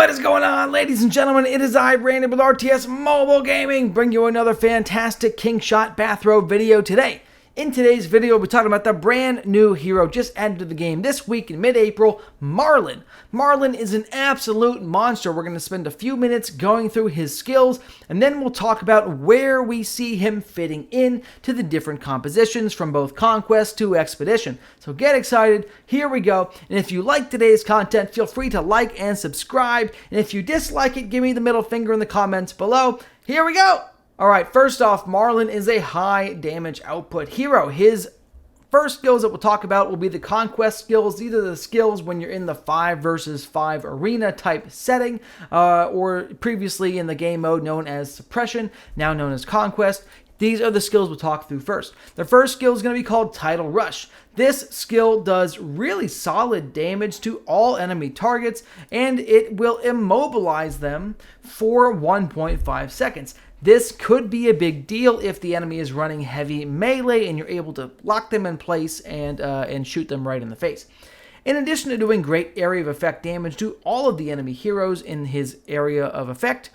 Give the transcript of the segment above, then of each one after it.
What is going on, ladies and gentlemen? It is I, Brandon, with RTS Mobile Gaming, bring you another fantastic Kingshot bathrobe video today. In today's video, we'll be talking about the brand new hero just added to the game this week in mid-April, Marlin. Marlin is an absolute monster. We're going to spend a few minutes going through his skills, and then we'll talk about where we see him fitting in to the different compositions from both Conquest to Expedition. So get excited, here we go, and if you like today's content, feel free to like and subscribe, and if you dislike it, give me the middle finger in the comments below. Here we go! Alright, first off, Marlin is a high damage output hero. His first skills that we'll talk about will be the Conquest skills. These are the skills when you're in the 5 versus 5 arena type setting, or previously in the game mode known as Suppression, now known as Conquest. These are the skills we'll talk through first. The first skill is going to be called Tidal Rush. This skill does really solid damage to all enemy targets, and it will immobilize them for 1.5 seconds. This could be a big deal if the enemy is running heavy melee and you're able to lock them in place and shoot them right in the face. In addition to doing great area of effect damage to all of the enemy heroes in his area of effect,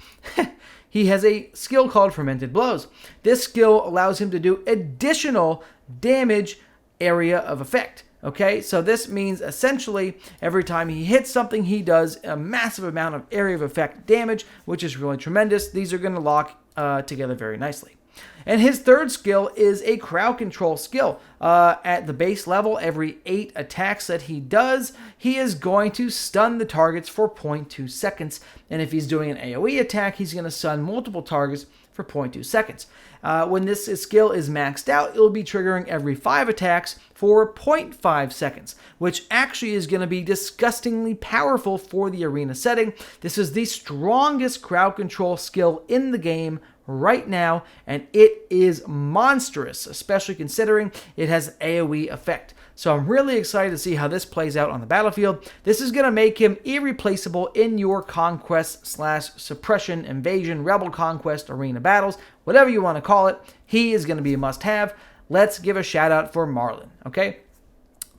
he has a skill called Fermented Blows. This skill allows him to do additional damage area of effect. Okay, so this means essentially every time he hits something, he does a massive amount of area of effect damage, which is really tremendous. These are going to lock together very nicely. And his third skill is a crowd control skill. At the base level, every 8 attacks that he does, he is going to stun the targets for 0.2 seconds. And if he's doing an AoE attack, he's going to stun multiple targets for 0.2 seconds. When this skill is maxed out, it will be triggering every 5 attacks for 0.5 seconds, which actually is going to be disgustingly powerful for the arena setting. This is the strongest crowd control skill in the game right now, and it is monstrous, especially considering it has AoE effect. So I'm really excited to see how this plays out on the battlefield. This is going to make him irreplaceable in your Conquest/Suppression, Invasion, Rebel Conquest, Arena battles, whatever you want to call it. He is going to be a must-have. Let's give a shout-out for Marlin, okay?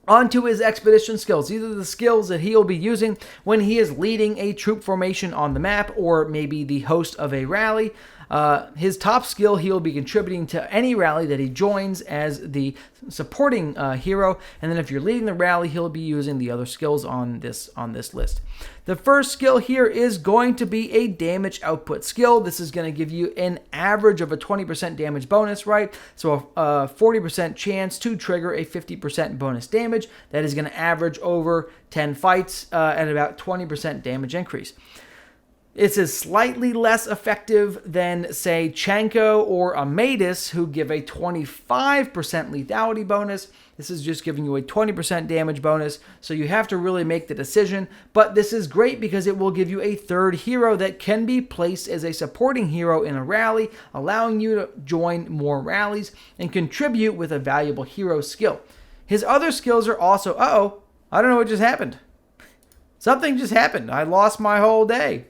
On to his Expedition skills. These are the skills that he'll be using when he is leading a troop formation on the map, or maybe the host of a rally. His top skill, he'll be contributing to any rally that he joins as the supporting hero, and then if you're leading the rally, he'll be using the other skills on this list. The first skill here is going to be a damage output skill. This is going to give you an average of a 20% damage bonus, right? So a 40% chance to trigger a 50% bonus damage. That is going to average over 10 fights at about 20% damage increase. This is slightly less effective than, say, Chanko or Amadis, who give a 25% lethality bonus. This is just giving you a 20% damage bonus, so you have to really make the decision. But this is great because it will give you a third hero that can be placed as a supporting hero in a rally, allowing you to join more rallies and contribute with a valuable hero skill. His other skills are also... Uh-oh, I don't know what just happened. Something just happened. I lost my whole day.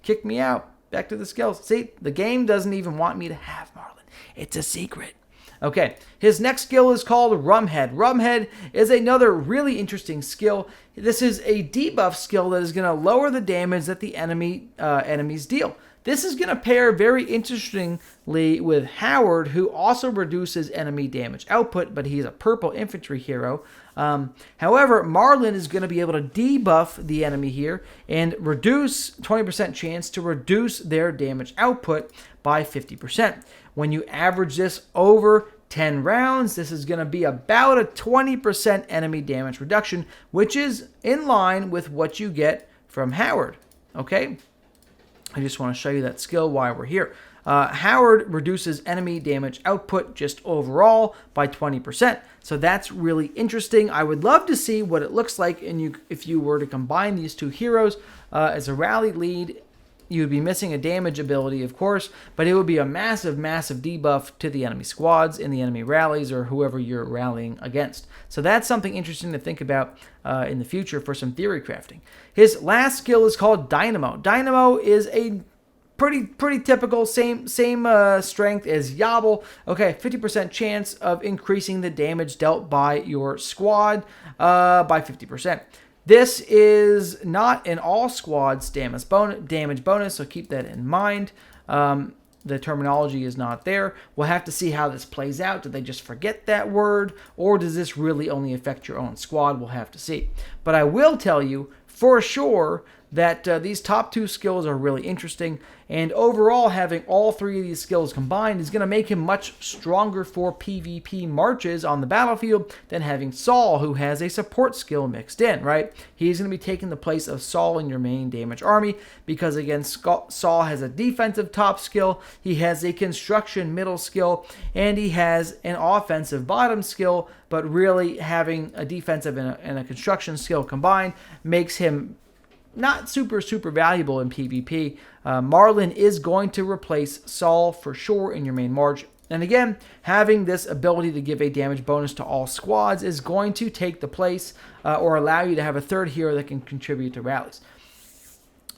Kick me out. Back to the skills. See, the game doesn't even want me to have Marlin. It's a secret. Okay, his next skill is called Rumhead. Rumhead is another really interesting skill. This is a debuff skill that is going to lower the damage that the enemies deal. This is going to pair very interestingly with Howard, who also reduces enemy damage output, but he's a purple infantry hero. However, Marlin is going to be able to debuff the enemy here and reduce 20% chance to reduce their damage output by 50%. When you average this over 10 rounds, this is going to be about a 20% enemy damage reduction, which is in line with what you get from Howard. Okay? I just want to show you that skill while we're here. Howard reduces enemy damage output just overall by 20%. So that's really interesting. I would love to see what it looks like if you were to combine these two heroes as a rally lead. You would be missing a damage ability, of course, but it would be a massive, massive debuff to the enemy squads in the enemy rallies or whoever you're rallying against. So that's something interesting to think about in the future for some theory crafting. His last skill is called Dynamo. Dynamo is a pretty typical, same strength as Yabble. Okay, 50% chance of increasing the damage dealt by your squad by 50%. This is not an all squads damage bonus, so keep that in mind. The terminology is not there. We'll have to see how this plays out. Do they just forget that word, or does this really only affect your own squad? We'll have to see. But I will tell you for sure that these top 2 skills are really interesting, and overall having all 3 of these skills combined is going to make him much stronger for PvP marches on the battlefield than having Saul, who has a support skill mixed in, right? He's going to be taking the place of Saul in your main damage army because, again, Saul has a defensive top skill, he has a construction middle skill, and he has an offensive bottom skill, but really having a defensive and a construction skill combined makes him not super valuable in PvP. Marlin is going to replace Saul for sure in your main march. And again, having this ability to give a damage bonus to all squads is going to take the place or allow you to have a third hero that can contribute to rallies.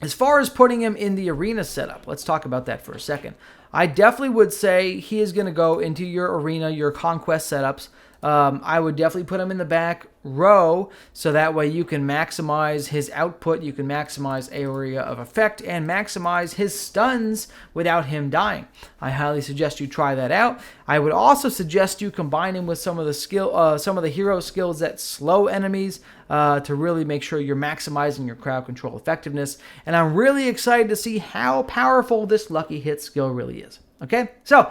As far as putting him in the arena setup, let's talk about that for a second. I definitely would say he is going to go into your arena, your conquest setups. I would definitely put him in the back row, so that way you can maximize his output, you can maximize area of effect, and maximize his stuns without him dying. I highly suggest you try that out. I would also suggest you combine him with some of the hero skills that slow enemies to really make sure you're maximizing your crowd control effectiveness. And I'm really excited to see how powerful this lucky hit skill really is. Okay, so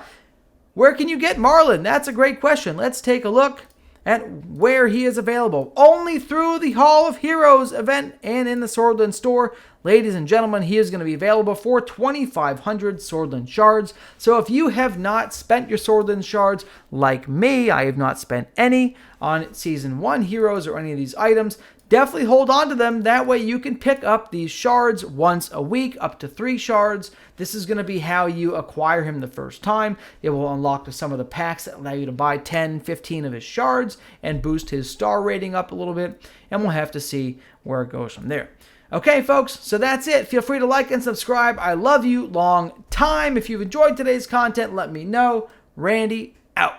where can you get Marlin? That's a great question. Let's take a look at where he is available. Only through the Hall of Heroes event and in the Swordland store. Ladies and gentlemen, he is going to be available for 2,500 Swordland shards. So if you have not spent your Swordland shards, like me, I have not spent any on Season 1 heroes or any of these items, definitely hold on to them. That way you can pick up these shards once a week, up to 3 shards. This is going to be how you acquire him the first time. It will unlock to some of the packs that allow you to buy 10, 15 of his shards and boost his star rating up a little bit. And we'll have to see where it goes from there. Okay, folks, so that's it. Feel free to like and subscribe. I love you long time. If you've enjoyed today's content, let me know. Randy, out.